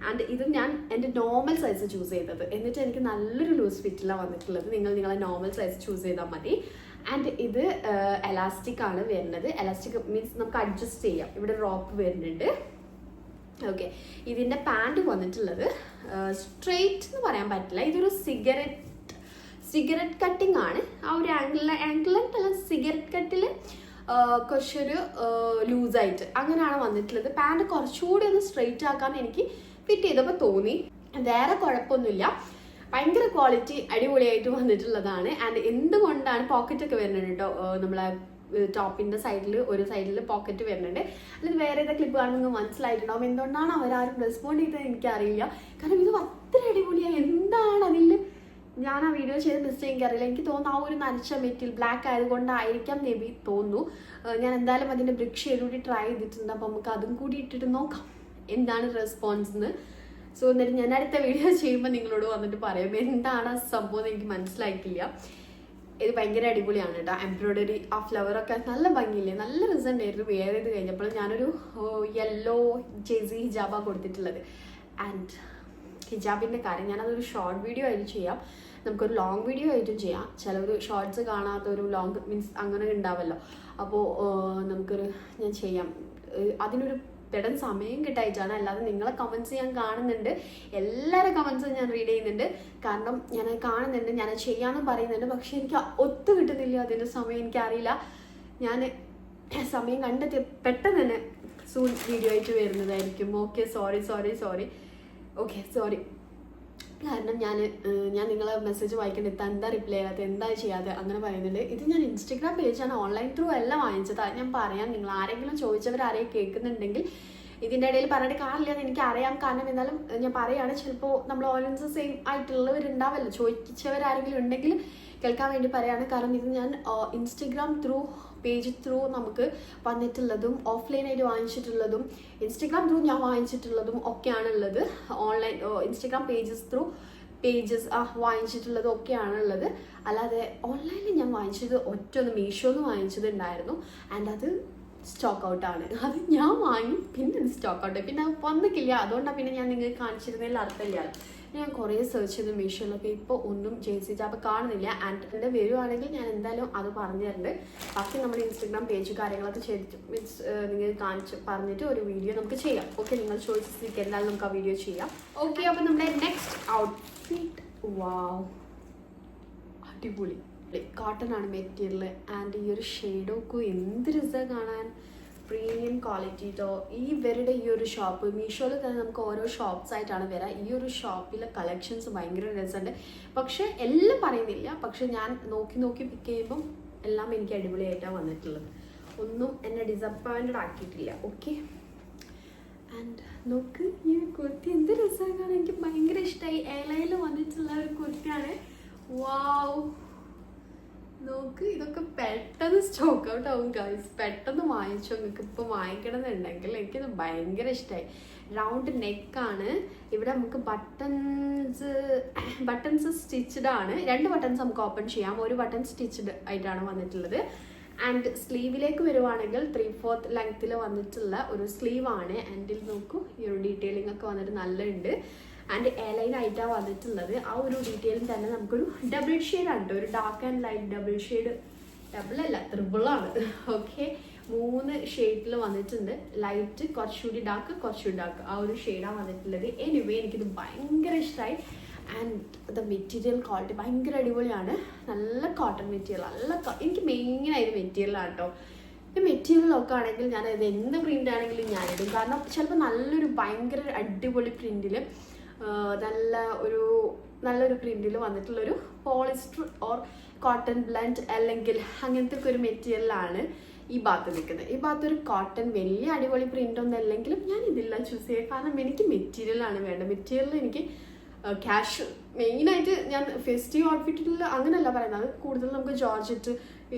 ആൻഡ് ഇത് ഞാൻ എൻ്റെ നോർമൽ സൈസ് ചൂസ് ചെയ്തത്. എന്നിട്ട് എനിക്ക് നല്ലൊരു ലൂസ് ഫിറ്റിലാണ് വന്നിട്ടുള്ളത്. നിങ്ങളെ നോർമൽ സൈസ് ചൂസ് ചെയ്താൽ മതി. ആൻഡ് ഇത് എലാസ്റ്റിക് ആണ് വരുന്നത്. എലാസ്റ്റിക് മീൻസ് നമുക്ക് അഡ്ജസ്റ്റ് ചെയ്യാം. ഇവിടെ റോപ്പ് വരുന്നുണ്ട്. ഓക്കെ, ഇതിൻ്റെ പാൻറ് വന്നിട്ടുള്ളത് സ്ട്രെയിറ്റ് എന്ന് പറയാൻ പറ്റില്ല. ഇതൊരു സിഗരറ്റ് കട്ടിങ് ആണ്. ആ ഒരു ആംഗിൾ അല്ല, സിഗരറ്റ് കട്ടിൽ കുറച്ചൊരു ലൂസായിട്ട് അങ്ങനെയാണ് വന്നിട്ടുള്ളത്. പാൻറ് കുറച്ചുകൂടി ഒന്ന് സ്ട്രെയിറ്റ് ആക്കാൻ എനിക്ക് ഫിറ്റ് ചെയ്തപ്പോൾ തോന്നി. വേറെ കുഴപ്പമൊന്നുമില്ല. ഭയങ്കര ക്വാളിറ്റി അടിപൊളിയായിട്ട് വന്നിട്ടുള്ളതാണ്. ആൻഡ് എന്തുകൊണ്ടാണ് പോക്കറ്റൊക്കെ വരുന്നുണ്ട് കേട്ടോ. നമ്മളെ ടോപ്പിൻ്റെ സൈഡിൽ ഒരു സൈഡിൽ പോക്കറ്റ് വരുന്നുണ്ട്. അല്ലെങ്കിൽ വേറെ ഏതാ ക്ലിപ്പ് കാണുമ്പോൾ മനസ്സിലായിട്ടുണ്ടാവും. എന്തുകൊണ്ടാണ് അവരാരും റെസ്പോണ്ട് ചെയ്തത് എനിക്കറിയില്ല. കാരണം ഇത് അത്ര അടിപൊളിയാണ്. എന്താണ് അതിൽ ഞാൻ ആ വീഡിയോ ചെയ്ത മിസ്റ്റേക്ക് എനിക്കറിയില്ല. എനിക്ക് തോന്നുന്നു ആ ഒരു നനച്ച മെറ്റീരിയൽ ബ്ലാക്ക് ആയതുകൊണ്ടായിരിക്കാം മേ ബി തോന്നുന്നു. ഞാൻ എന്തായാലും അതിൻ്റെ ബ്രിക്ക് ഷെയ്ഡ് കൂടി ട്രൈ ചെയ്തിട്ടുണ്ട്. അപ്പോൾ നമുക്ക് അതും കൂടി ഇട്ടിട്ട് നോക്കാം എന്താണ് റെസ്പോൺസ് എന്ന്. സോ എന്നിട്ട് ഞാൻ അടുത്ത വീഡിയോ ചെയ്യുമ്പോൾ നിങ്ങളോട് വന്നിട്ട് പറയാം എന്താണ് ആ സംഭവം. എനിക്ക് മനസ്സിലായിട്ടില്ല. ഇത് ഭയങ്കര അടിപൊളിയാണ് കേട്ടോ. എംബ്രോയിഡറി ആ ഫ്ലവറൊക്കെ നല്ല ഭംഗിയില്ലേ, നല്ല റിസൾട്ട് ആയിരുന്നു. വേറെ ഇത് കഴിഞ്ഞപ്പോൾ ഞാനൊരു യെല്ലോ ജേസി ഹിജാബാണ് കൊടുത്തിട്ടുള്ളത്. ആൻഡ് ഹിജാബിൻ്റെ കാര്യം ഞാനതൊരു ഷോർട്ട് വീഡിയോ ആയിട്ട് ചെയ്യാം. നമുക്കൊരു ലോങ് വീഡിയോ ആയിട്ടും ചെയ്യാം. ചിലവർ ഷോർട്സ് കാണാത്തൊരു ലോങ് മീൻസ് അങ്ങനെ ഉണ്ടാവല്ലോ. അപ്പോൾ ഞാൻ ചെയ്യാം. അതിനൊരു പെട്ടെന്ന് സമയം കിട്ടായിട്ടാണ്. അല്ലാതെ നിങ്ങളെ കമൻസ് ഞാൻ കാണുന്നുണ്ട്. എല്ലാവരുടെ കമൻസും ഞാൻ റീഡ് ചെയ്യുന്നുണ്ട്. കാരണം ഞാൻ കാണുന്നുണ്ട്, ഞാൻ ചെയ്യാമെന്നും പറയുന്നുണ്ട്. പക്ഷെ എനിക്ക് ഒത്തു കിട്ടുന്നില്ല അതിൻ്റെ സമയം. എനിക്കറിയില്ല. ഞാൻ സമയം കണ്ടെത്തി പെട്ടെന്ന് തന്നെ സൂൺ വീഡിയോ ആയിട്ട് വരുന്നതായിരിക്കും. Okay, sorry. Okay, sorry. കാരണം ഞാൻ നിങ്ങളെ മെസ്സേജ് വായിക്കേണ്ടത് എന്താ റിപ്ലൈ ചെയ്യാത്ത, എന്താ ചെയ്യാതെ അങ്ങനെ പറയുന്നുണ്ട്. ഇത് ഞാൻ ഇൻസ്റ്റഗ്രാം പേജാണ് ഓൺലൈൻ ത്രൂ എല്ലാം വാങ്ങിച്ചത്. ഞാൻ പറയാം, നിങ്ങൾ ആരെങ്കിലും ചോദിച്ചവരാരെയും കേൾക്കുന്നുണ്ടെങ്കിൽ ഇതിൻ്റെ ഇടയിൽ പറഞ്ഞിട്ട് കാര്യമില്ല എന്ന് എനിക്കറിയാം. കാരണം എന്തായാലും ഞാൻ പറയുകയാണ്, ചിലപ്പോൾ നമ്മൾ ഓഡിയൻസ് സെയിം ആയിട്ടുള്ളവരുണ്ടാവല്ലോ. ചോദിച്ചവരാരെങ്കിലും ഉണ്ടെങ്കിൽ കേൾക്കാൻ വേണ്ടി പറയുകയാണ്. കാരണം ഇത് ഞാൻ ഇൻസ്റ്റഗ്രാം പേജ് ത്രൂ നമുക്ക് വന്നിട്ടുള്ളതും ഓഫ്ലൈനായിട്ട് വാങ്ങിച്ചിട്ടുള്ളതും ഇൻസ്റ്റഗ്രാം ത്രൂ ഞാൻ വാങ്ങിച്ചിട്ടുള്ളതും ഒക്കെയാണുള്ളത്. ഓൺലൈൻ ഇൻസ്റ്റഗ്രാം പേജസ് വാങ്ങിച്ചിട്ടുള്ളതും ഒക്കെയാണുള്ളത്. അല്ലാതെ ഓൺലൈനിൽ ഞാൻ വാങ്ങിച്ചത് ഒറ്റൊന്ന് മീഷോന്ന് വാങ്ങിച്ചതുണ്ടായിരുന്നു. ആൻഡ് അത് സ്റ്റോക്ക് ഔട്ടാണ്. അത് ഞാൻ വാങ്ങി പിന്നെ അത് സ്റ്റോക്ക് ഔട്ട്, പിന്നെ അത് വന്നിട്ടില്ല. അതുകൊണ്ടാണ് പിന്നെ ഞാൻ നിങ്ങൾക്ക് കാണിച്ചിരുന്നതിൽ അർത്ഥമില്ല. ഞാൻ കുറേ സെർച്ച് ചെയ്ത് മീഷോയിലൊക്കെ ഇപ്പോൾ ഒന്നും ജേഴ്സി ഹിജാബ് കാണുന്നില്ല. ആൻഡ് എൻ്റെ വരുവാണെങ്കിൽ ഞാൻ എന്തായാലും അത് പറഞ്ഞു തരുന്നുണ്ട്. ബാക്കി നമ്മുടെ ഇൻസ്റ്റഗ്രാം പേജ് കാര്യങ്ങളൊക്കെ ചെയ്തിട്ട് മീൻസ് നിങ്ങൾ പറഞ്ഞിട്ട് ഒരു വീഡിയോ നമുക്ക് ചെയ്യാം. ഓക്കെ, നിങ്ങൾ ചോദിച്ചിട്ട് എന്തായാലും നമുക്ക് ആ വീഡിയോ ചെയ്യാം. ഓക്കെ, അപ്പോൾ നമ്മുടെ നെക്സ്റ്റ് ഔട്ട്ഫിറ്റ്, വാവ്, അടിപൊളി കോട്ടൺ ആണ് മെറ്റീരിയൽ. ആൻഡ് ഈ ഒരു ഷെയ്ഡൊക്കെ എന്ത് രസമാണ് കാണാൻ. പ്രീമിയം ക്വാളിറ്റി കേട്ടോ. ഇവരുടെ ഈ ഒരു ഷോപ്പ് മീഷോയിൽ തന്നെ നമുക്ക് ഓരോ ഷോപ്സ് ആയിട്ടാണ് വരാം. ഈ ഒരു ഷോപ്പിലെ കളക്ഷൻസ് ഭയങ്കര രസമുണ്ട്. പക്ഷെ എല്ലാം പറയുന്നില്ല. പക്ഷെ ഞാൻ നോക്കി പിക്ക് ചെയ്യുമ്പം എല്ലാം എനിക്ക് അടിപൊളിയായിട്ടാണ് വന്നിട്ടുള്ളത്. ഒന്നും എന്നെ ഡിസപ്പോയിൻറ്റഡ് ആക്കിയിട്ടില്ല. ഓക്കെ, ആൻഡ് നോക്ക് ഈ കുർത്തി എന്ത് രസമാണ് കാണാൻ. എനിക്ക് ഭയങ്കര ഇഷ്ടമായി. എയർലൈനിൽ വന്നിട്ടുള്ള ഒരു കുർത്തിയാണ്. വാവ്, നോക്ക്, ഇതൊക്കെ പെട്ടെന്ന് സ്റ്റോക്ക് ഔട്ട് ആവും ഗൈസ്. പെട്ടെന്ന് വാങ്ങിച്ചോ. നിങ്ങൾക്ക് ഇപ്പോൾ വാങ്ങിക്കണമെന്നുണ്ടെങ്കിൽ എനിക്കത് ഭയങ്കര ഇഷ്ടമായി. റൗണ്ട് നെക്കാണ്. ഇവിടെ നമുക്ക് ബട്ടൺസ് സ്റ്റിച്ചഡ് ആണ്. 2 ബട്ടൺസ് നമുക്ക് ഓപ്പൺ ചെയ്യാം. ഒരു ബട്ടൺ സ്റ്റിച്ചഡ് ആയിട്ടാണ് വന്നിട്ടുള്ളത്. ആൻഡ് സ്ലീവിലേക്ക് വരുവാണെങ്കിൽ 3/4 ലെങ്ത്തിൽ വന്നിട്ടുള്ള ഒരു സ്ലീവാണ്. ആൻഡിൽ നോക്കൂ, ഈ ഒരു ഡീറ്റെയിലിംഗ് ഒക്കെ വന്നിട്ട് നല്ലുണ്ട്. ആൻഡ് എയർലൈൻ ആയിട്ടാണ് വന്നിട്ടുള്ളത്. ആ ഒരു ഡീറ്റെയിലും തന്നെ നമുക്കൊരു ഡബിൾ ഷെയ്ഡാണ് കേട്ടോ. ഒരു dark and light double shade, ഡബിളല്ല ട്രിപ്പിളാണ്. ഓക്കെ, 3 ഷെയ്ഡിൽ വന്നിട്ടുണ്ട്. ലൈറ്റ്, കുറച്ചുകൂടി ഡാർക്ക്, കുറച്ചുകൂടി ഡാർക്ക്, ആ ഒരു ഷെയ്ഡാണ് വന്നിട്ടുള്ളത്. എനിവേ എനിക്കിത് ഭയങ്കര ഇഷ്ടമായി. ആൻഡ് ദ മെറ്റീരിയൽ ക്വാളിറ്റി ഭയങ്കര അടിപൊളിയാണ്. നല്ല കോട്ടൺ മെറ്റീരിയൽ, എനിക്ക് മെയിനായത് മെറ്റീരിയലാണ് കേട്ടോ. ഈ മെറ്റീരിയലൊക്കെ ആണെങ്കിൽ ഞാൻ ഇത് എന്ത് പ്രിൻ്റ് ആണെങ്കിലും ഞാനിടും. കാരണം ചിലപ്പോൾ നല്ലൊരു ഭയങ്കര അടിപൊളി പ്രിൻറ്റിൽ നല്ലൊരു പ്രിൻറ്റിൽ വന്നിട്ടുള്ളൊരു പോളിസ്റ്റർ ഓർ കോട്ടൺ ബ്ലെൻഡ് അല്ലെങ്കിൽ അങ്ങനത്തെ ഒക്കെ ഒരു മെറ്റീരിയലാണ് ഈ ഭാഗത്ത് നിൽക്കുന്നത്. ഈ ഭാഗത്ത് ഒരു കോട്ടൺ വലിയ അടിപൊളി പ്രിൻ്റൊന്നും അല്ലെങ്കിലും ഞാൻ ഇതെല്ലാം ചൂസ് ചെയ്യുക. കാരണം എനിക്ക് മെറ്റീരിയലാണ് വേണ്ടത്. മെറ്റീരിയൽ എനിക്ക് ക്യാഷ് മെയിനായിട്ട് ഞാൻ ഫെസ്റ്റീവ് ഔട്ട്ഫിറ്റിൽ അങ്ങനെയല്ല പറയുന്നത്. അത് കൂടുതൽ നമുക്ക് ജോർജറ്റ്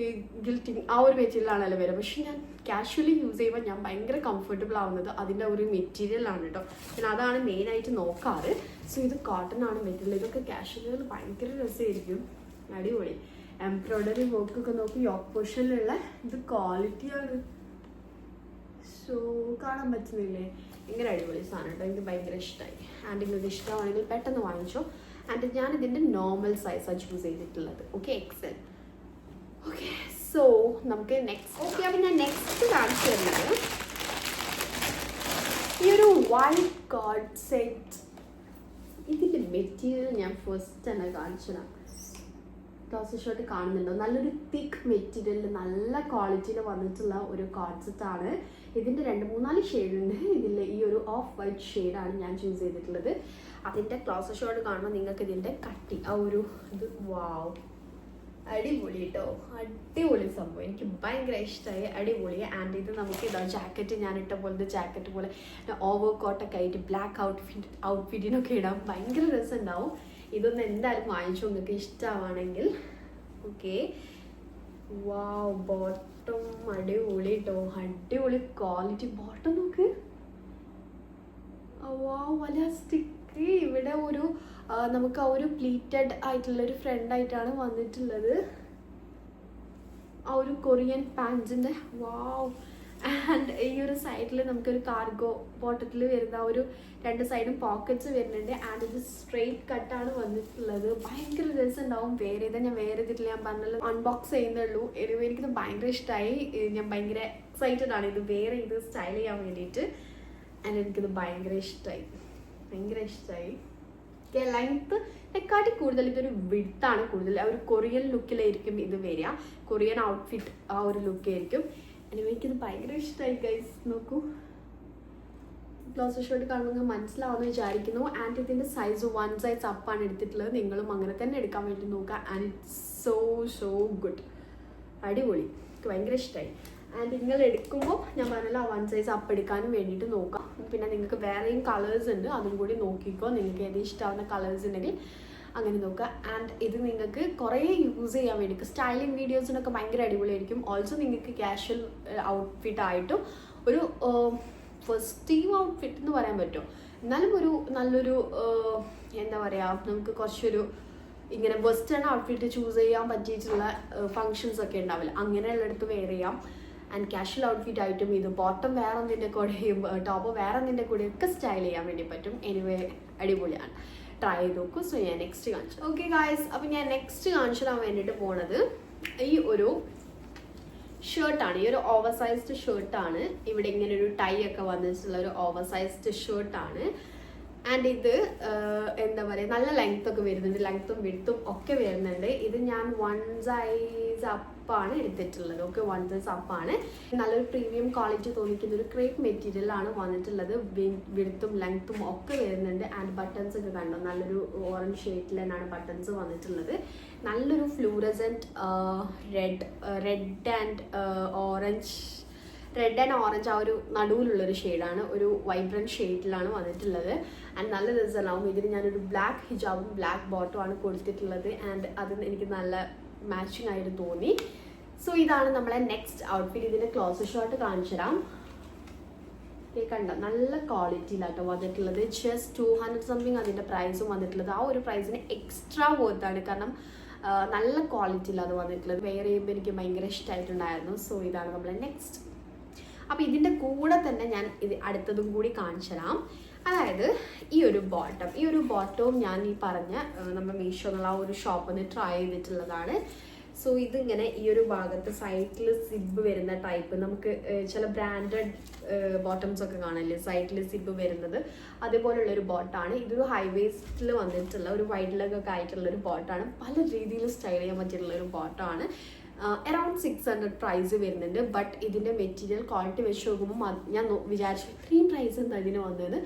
ഗിൽറ്റിങ് ആ ഒരു മെറ്റീരിയലാണല്ലോ വരിക. പക്ഷെ ഞാൻ കാഷ്വലി യൂസ് ചെയ്യുമ്പോൾ ഞാൻ ഭയങ്കര കംഫർട്ടബിൾ ആവുന്നത് അതിൻ്റെ ഒരു മെറ്റീരിയലാണ് കേട്ടോ. ഞാൻ അതാണ് മെയിനായിട്ട് നോക്കാറ്. സോ ഇത് കോട്ടൺ ആണ് മെറ്റീരിയൽ. ഇതൊക്കെ കാഷ്വലിൽ ഭയങ്കര രസമായിരിക്കും, അടിപൊളി. എംബ്രോയ്ഡറി വർക്കൊക്കെ നോക്കി യോക്ക് പോർഷനിലുള്ള ഇത് ക്വാളിറ്റിയാണ്. സോ കാണാൻ പറ്റുന്നില്ലേ, ഭയങ്കര അടിപൊളി സാധനം കേട്ടോ. എനിക്ക് ഭയങ്കര ഇഷ്ടമായി. ആൻഡ് നിങ്ങൾക്ക് ഇഷ്ടമാണെങ്കിൽ പെട്ടെന്ന് വാങ്ങിച്ചോ. ആൻഡ് ഞാൻ ഇതിൻ്റെ നോർമൽ സൈസാണ് ചൂസ് ചെയ്തിട്ടുള്ളത്. Okay, excel. ഓക്കെ, സോ നമുക്ക് നെക്സ്റ്റ്. ഓക്കെ, അപ്പം ഞാൻ നെക്സ്റ്റ് കാണിച്ചു തരുന്നത് ഈ ഒരു വൈറ്റ് കോഡ് സെറ്റ്. ഇതിൻ്റെ മെറ്റീരിയൽ ഞാൻ ഫസ്റ്റ് തന്നെ കാണിച്ചതാണ്. ക്ലോസ് ഷോട്ട് കാണുന്നുണ്ടോ? നല്ലൊരു തിക്ക് മെറ്റീരിയലിൽ നല്ല ക്വാളിറ്റിയിൽ വന്നിട്ടുള്ള ഒരു കോഡ് സെറ്റാണ്. ഇതിൻ്റെ 2-3-4 ഷെയ്ഡുണ്ട്. ഇതിൽ ഈ ഒരു ഓഫ് വൈറ്റ് ഷെയ്ഡാണ് ഞാൻ ചൂസ് ചെയ്തിട്ടുള്ളത്. അതിൻ്റെ ക്ലോസ് ഷോട്ട് കാണുമ്പോൾ നിങ്ങൾക്ക് ഇതിൻ്റെ കട്ടി ആ ഒരു ഇത് വാവ്, അടിപൊളി കേട്ടോ, അടിപൊളി സംഭവം. എനിക്ക് ഭയങ്കര ഇഷ്ടമായി, അടിപൊളി. ആൻഡ് ഇത് നമുക്ക് ഇതാ ജാക്കറ്റ്, ഞാൻ ഇട്ട പോലത്തെ ജാക്കറ്റ് പോലെ ഓവർ കോട്ടൊക്കെ ആയിട്ട് ബ്ലാക്ക് ഔട്ട്ഫിറ്റിനൊക്കെ ഇടാം, ഭയങ്കര രസം ഉണ്ടാവും. ഇതൊന്ന് എന്തായാലും വാങ്ങിച്ചു നിങ്ങൾക്ക് ഇഷ്ടമാണെങ്കിൽ. ഓക്കെ, വാവ്, ബോട്ടം അടിപൊളി കേട്ടോ, അടിപൊളി ക്വാളിറ്റി. ബോട്ടം നോക്ക്, വാവ്, വല്ല സ്റ്റിക്ക്. ഇവിടെ ഒരു നമുക്ക് ആ ഒരു പ്ലീറ്റഡ് ആയിട്ടുള്ള ഒരു ഫ്രണ്ടായിട്ടാണ് വന്നിട്ടുള്ളത്. ആ ഒരു കൊറിയൻ പാൻസിൻ്റെ വാവ്. ആൻഡ് ഈ ഒരു സൈഡിൽ നമുക്കൊരു കാർഗോ ബോട്ടത്തിൽ വരുന്ന ഒരു 2 സൈഡും പോക്കറ്റ്സ് വരുന്നുണ്ട്. ആൻഡ് ഇത് സ്ട്രെയിറ്റ് കട്ടാണ് വന്നിട്ടുള്ളത്. ഭയങ്കര രസം ഉണ്ടാവും. വേറെ ഞാൻ ഇതിൽ ഞാൻ പറഞ്ഞല്ലോ അൺബോക്സ് ചെയ്യുന്നുള്ളൂ. എനിക്കിത് ഭയങ്കര ഇഷ്ടമായി. ഞാൻ ഭയങ്കര എക്സൈറ്റഡ് ആണ് ഇത് വേറെ ഇത് സ്റ്റൈൽ ചെയ്യാൻ വേണ്ടിയിട്ട്. ആൻഡ് എനിക്കിത് ഭയങ്കര ഇഷ്ടമായി. ലെങ്ത്ത് നെക്കാട്ടി കൂടുതൽ ഇതൊരു വിഡ്ത്താണ് കൂടുതൽ. ആ ഒരു കൊറിയൻ ലുക്കിലായിരിക്കും ഇത് വരിക. കൊറിയൻ ഔട്ട്ഫിറ്റ് ആ ഒരു ലുക്കായിരിക്കും. എനിക്കിത് ഭയങ്കര ഇഷ്ടമായി ഗൈസ്. നോക്കൂ, ബ്ലൗസ് ഷോട്ട് കാണുമ്പോൾ മനസ്സിലാവുമെന്ന് വിചാരിക്കുന്നു. ആൻഡ് ഇതിൻ്റെ സൈസ് 1 സൈസ് അപ്പാണ് എടുത്തിട്ടുള്ളത്. നിങ്ങളും അങ്ങനെ തന്നെ എടുക്കാൻ വേണ്ടി നോക്കുക. ആൻഡ് ഇറ്റ്സ് സോ ഗുഡ്, അടിപൊളി. എനിക്ക് ഭയങ്കര ഇഷ്ടമായി. ആൻഡ് നിങ്ങൾ എടുക്കുമ്പോൾ ഞാൻ പറഞ്ഞല്ലോ 1 സൈസ് അപ്പ് എടുക്കാനും വേണ്ടിയിട്ട് നോക്കാം. പിന്നെ നിങ്ങൾക്ക് വേറെയും കളേഴ്സ് ഉണ്ട്, അതും കൂടി നോക്കിക്കോ. നിങ്ങൾക്ക് ഏത് ഇഷ്ടമാവുന്ന കളേഴ്സ് ഉണ്ടെങ്കിൽ അങ്ങനെ നോക്കുക. ആൻഡ് ഇത് നിങ്ങൾക്ക് കുറേ യൂസ് ചെയ്യാൻ വേണ്ടി സ്റ്റൈലിംഗ് വീഡിയോസിനൊക്കെ ഭയങ്കര അടിപൊളിയായിരിക്കും. ഓൾസോ നിങ്ങൾക്ക് കാഷ്വൽ ഔട്ട്ഫിറ്റ് ആയിട്ടും ഒരു ഫെസ്റ്റീവ് ഔട്ട്ഫിറ്റ് എന്ന് പറയാൻ പറ്റും. എന്നാലും ഒരു നല്ലൊരു എന്താ പറയുക, നമുക്ക് കുറച്ചൊരു ഇങ്ങനെ വെസ്റ്റേൺ ഔട്ട്ഫിറ്റ് ചൂസ് ചെയ്യാൻ പറ്റിയിട്ടുള്ള ഫങ്ഷൻസ് ഒക്കെ ഉണ്ടാവില്ല, അങ്ങനെയുള്ളിടത്ത് വെയർ ചെയ്യാം. ആൻഡ് കാഷ്വൽ ഔട്ട്ഫിറ്റ് ആയിട്ടും ഇത് ബോട്ടം വേറെ ഒന്നിൻ്റെ കൂടെയും ടോപ്പ് വേറെ ഒന്നിൻ്റെ കൂടെയൊക്കെ സ്റ്റൈൽ ചെയ്യാൻ വേണ്ടി പറ്റും. എനിവേ അടിപൊളിയാണ്, ട്രൈ ചെയ്ത് നോക്കൂ. സോ ഞാൻ നെക്സ്റ്റ് കാണിച്ചു. ഓക്കെ ഗായ്സ്, അപ്പം ഞാൻ നെക്സ്റ്റ് കാണിച്ചു തരാൻ വേണ്ടിയിട്ട് പോണത് ഈ ഒരു ഷർട്ടാണ്. ഈ ഒരു ഓവർ സൈസ്ഡ് ഷർട്ടാണ്. ഇവിടെ ഇങ്ങനെ ഒരു ടൈ ഒക്കെ വന്നിട്ടുള്ള ഒരു ഓവർ സൈസ്ഡ് ഷർട്ടാണ്. ആൻഡ് ഇത് എന്താ പറയുക, നല്ല ലെങ്ത് ഒക്കെ വരുന്നുണ്ട്, ലെങ്ത്തും വിഡ്ത്തും ഒക്കെ വരുന്നുണ്ട്. ഇത് ഞാൻ 1 സൈസ് അപ്പാണ് എടുത്തിട്ടുള്ളത്. ഓക്കെ, 1 സൈസ് അപ്പാണ്. നല്ലൊരു പ്രീമിയം ക്വാളിറ്റി തോന്നിക്കുന്ന ഒരു ക്രേപ്പ് മെറ്റീരിയലാണ് വന്നിട്ടുള്ളത്. വിഡ്ത്തും ലെങ്ത്തും ഒക്കെ വരുന്നുണ്ട്. ആൻഡ് ബട്ടൺസ് ഒക്കെ കണ്ടോ, നല്ലൊരു ഓറഞ്ച് ഷെയ്ഡിൽ തന്നെയാണ് ബട്ടൺസ് വന്നിട്ടുള്ളത്. നല്ലൊരു ഫ്ലൂറസെൻറ്റ് റെഡ് ആൻഡ് ഓറഞ്ച് ആ ഒരു നടുവിലുള്ളൊരു ഷെയ്ഡാണ്. ഒരു വൈബ്രൻറ്റ് ഷെയ്ഡിലാണ് വന്നിട്ടുള്ളത്. ആൻഡ് നല്ല രസമാവും. ഇതിന് ഞാനൊരു ബ്ലാക്ക് ഹിജാബും ബ്ലാക്ക് ബോട്ടുമാണ് കൊടുത്തിട്ടുള്ളത്. ആൻഡ് അത് എനിക്ക് നല്ല മാച്ചിങ് ആയിട്ട് തോന്നി. സോ ഇതാണ് നമ്മളെ നെക്സ്റ്റ് ഔട്ട്ഫിറ്റ്. ഇതിൻ്റെ ക്ലോസ് ഷോട്ട് കാണിച്ചു തരാം. കണ്ട നല്ല ക്വാളിറ്റിയിലാട്ടോ വന്നിട്ടുള്ളത്. ജസ്റ്റ് 200 സംതിങ് അതിൻ്റെ പ്രൈസും വന്നിട്ടുള്ളത്. ആ ഒരു പ്രൈസിന് എക്സ്ട്രാ വർത്താണ്, കാരണം നല്ല ക്വാളിറ്റിയിൽ അത് വന്നിട്ടുള്ളത്. വെയർ ചെയ്യുമ്പോൾ എനിക്ക് ഭയങ്കര ഇഷ്ടമായിട്ടുണ്ടായിരുന്നു. സോ ഇതാണ് നമ്മളെ നെക്സ്റ്റ്. അപ്പോൾ ഇതിൻ്റെ കൂടെ തന്നെ ഞാൻ ഇത് അടുത്തതും കൂടി കാണിച്ചു തരാം. അതായത് ഈ ഒരു ബോട്ടവും ഞാൻ ഈ പറഞ്ഞ നമ്മൾ മീഷോ എന്നുള്ള ആ ഒരു ഷോപ്പിൽ നിന്ന് ട്രൈ ചെയ്തിട്ടുള്ളതാണ്. സോ ഇതിങ്ങനെ ഈ ഒരു ഭാഗത്ത് സൈഡിൽ സിബ് വരുന്ന ടൈപ്പ്, നമുക്ക് ചില ബ്രാൻഡഡ് ബോട്ടംസ് ഒക്കെ കാണില്ലേ സൈഡിൽ സിബ് വരുന്നത്, അതേപോലുള്ളൊരു ബോട്ടാണ്. ഇതൊരു ഹൈ വേസ്റ്റിൽ വന്നിട്ടുള്ള ഒരു വൈഡ് ലെഗ് ഒക്കെ ആയിട്ടുള്ളൊരു ബോട്ടാണ്. പല രീതിയിൽ സ്റ്റൈൽ ചെയ്യാൻ പറ്റിയിട്ടുള്ളൊരു ബോട്ടാണ്. അറൗണ്ട് 600 പ്രൈസ് വരുന്നുണ്ട്. ബട്ട് ഇതിൻ്റെ മെറ്റീരിയൽ ക്വാളിറ്റി വെച്ച് നോക്കുമ്പോൾ ഞാൻ വിചാരിച്ചു ഇത്രയും പ്രൈസ് എന്താ ഇതിന് വന്നത്.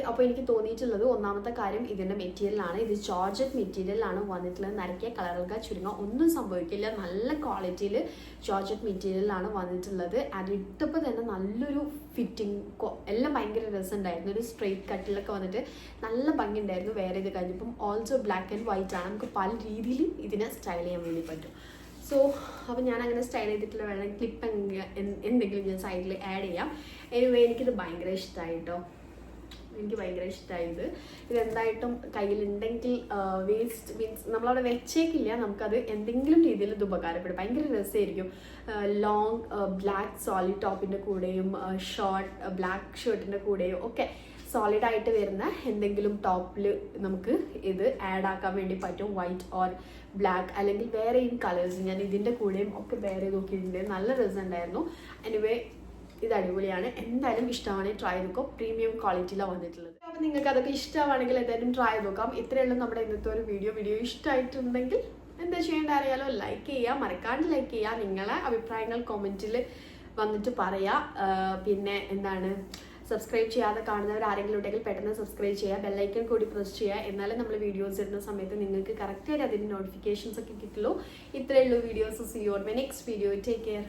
അപ്പോൾ എനിക്ക് തോന്നിയിട്ടുള്ളത് ഒന്നാമത്തെ കാര്യം ഇതിൻ്റെ മെറ്റീരിയലാണ്. ഇത് ജോർജറ്റ് മെറ്റീരിയലാണ് വന്നിട്ടുള്ളത്. നരക്കിയ കളറുകൾ ചുരുങ്ങാൻ ഒന്നും സംഭവിക്കില്ല. നല്ല ക്വാളിറ്റിയിൽ ജോർജറ്റ് മെറ്റീരിയലാണ് വന്നിട്ടുള്ളത്. അത് ഇട്ടപ്പോൾ തന്നെ നല്ലൊരു ഫിറ്റിംഗ് എല്ലാം ഭയങ്കര രസമുണ്ടായിരുന്നു. ഒരു സ്ട്രെയിറ്റ് കട്ടിലൊക്കെ വന്നിട്ട് നല്ല ഭംഗി ഉണ്ടായിരുന്നു. വേറെ ഇത് കഴിഞ്ഞപ്പം ഓൾസോ ബ്ലാക്ക് ആൻഡ് വൈറ്റ് ആണ്. നമുക്ക് പല രീതിയിൽ ഇതിനെ സ്റ്റൈൽ ചെയ്യാൻ വേണ്ടി പറ്റും. സോ അപ്പോൾ ഞാൻ അങ്ങനെ സ്റ്റൈൽ ചെയ്തിട്ടുള്ള വേണം ക്ലിപ്പ് എന്തെങ്കിലും ഞാൻ സൈഡിൽ ആഡ് ചെയ്യാം. എനിവേ എനിക്കിത് ഭയങ്കര ഇഷ്ടമായി കേട്ടോ, എനിക്ക് ഭയങ്കര ഇഷ്ടമായി. ഇതെന്തായിട്ടും കയ്യിലുണ്ടെങ്കിൽ വേസ്റ്റ് മീൻസ് നമ്മളവിടെ വെച്ചേക്കില്ല, നമുക്കത് എന്തെങ്കിലും രീതിയിൽ ഇത് ഉപകാരപ്പെടും. ഭയങ്കര രസമായിരിക്കും. ലോങ് ബ്ലാക്ക് സോളിഡ് ടോപ്പിൻ്റെ കൂടെയും ഷോർട്ട് ബ്ലാക്ക് ഷർട്ടിൻ്റെ കൂടെയും ഒക്കെ സോളിഡായിട്ട് വരുന്ന എന്തെങ്കിലും ടോപ്പിൽ നമുക്ക് ഇത് ആഡ് ആക്കാൻ വേണ്ടി പറ്റും. വൈറ്റ് ഓർ ബ്ലാക്ക് അല്ലെങ്കിൽ വേറെയും കളേഴ്സ് ഞാൻ ഇതിൻ്റെ കൂടെയും ഒക്കെ വേറെ നോക്കിയിട്ടുണ്ട്. നല്ല രസമുണ്ടായിരുന്നു. എനിവേ ഇത് അടിപൊളിയാണ്. എന്തായാലും ഇഷ്ടമാണെങ്കിൽ ട്രൈ ചെയ്ത് നോക്കാം. പ്രീമിയം ക്വാളിറ്റിയിലാണ് വന്നിട്ടുള്ളത്. അപ്പോൾ നിങ്ങൾക്ക് അതൊക്കെ ഇഷ്ടമാണെങ്കിൽ എന്തായാലും ട്രൈ ചെയ്ത് നോക്കാം. ഇത്രയുള്ളൂ നമ്മുടെ ഇന്നത്തെ ഒരു വീഡിയോ ഇഷ്ടമായിട്ടുണ്ടെങ്കിൽ എന്താ ചെയ്യേണ്ട അറിയാലോ, ലൈക്ക് ചെയ്യുക, മറക്കാണ്ട് ലൈക്ക് ചെയ്യുക, നിങ്ങളെ അഭിപ്രായങ്ങൾ കമൻറ്റിൽ വന്നിട്ട് പറയുക. പിന്നെ എന്താണ്, സബ്സ്ക്രൈബ് ചെയ്യാതെ കാണുന്നവർ ആരെങ്കിലും ഉണ്ടെങ്കിൽ പെട്ടെന്ന് സബ്സ്ക്രൈബ് ചെയ്യുക, ബെല്ലൈക്കൺ കൂടി പ്രസ് ചെയ്യുക. എന്നാലും നമ്മൾ വീഡിയോസ് ഇടുന്ന സമയത്ത് നിങ്ങൾക്ക് കറക്റ്റായിട്ട് അതിൻ്റെ നോട്ടിഫിക്കേഷൻസ് ഒക്കെ കിട്ടുള്ളൂ. ഇത്രയേ ഉള്ളൂ videos. See you on my next video. Take care.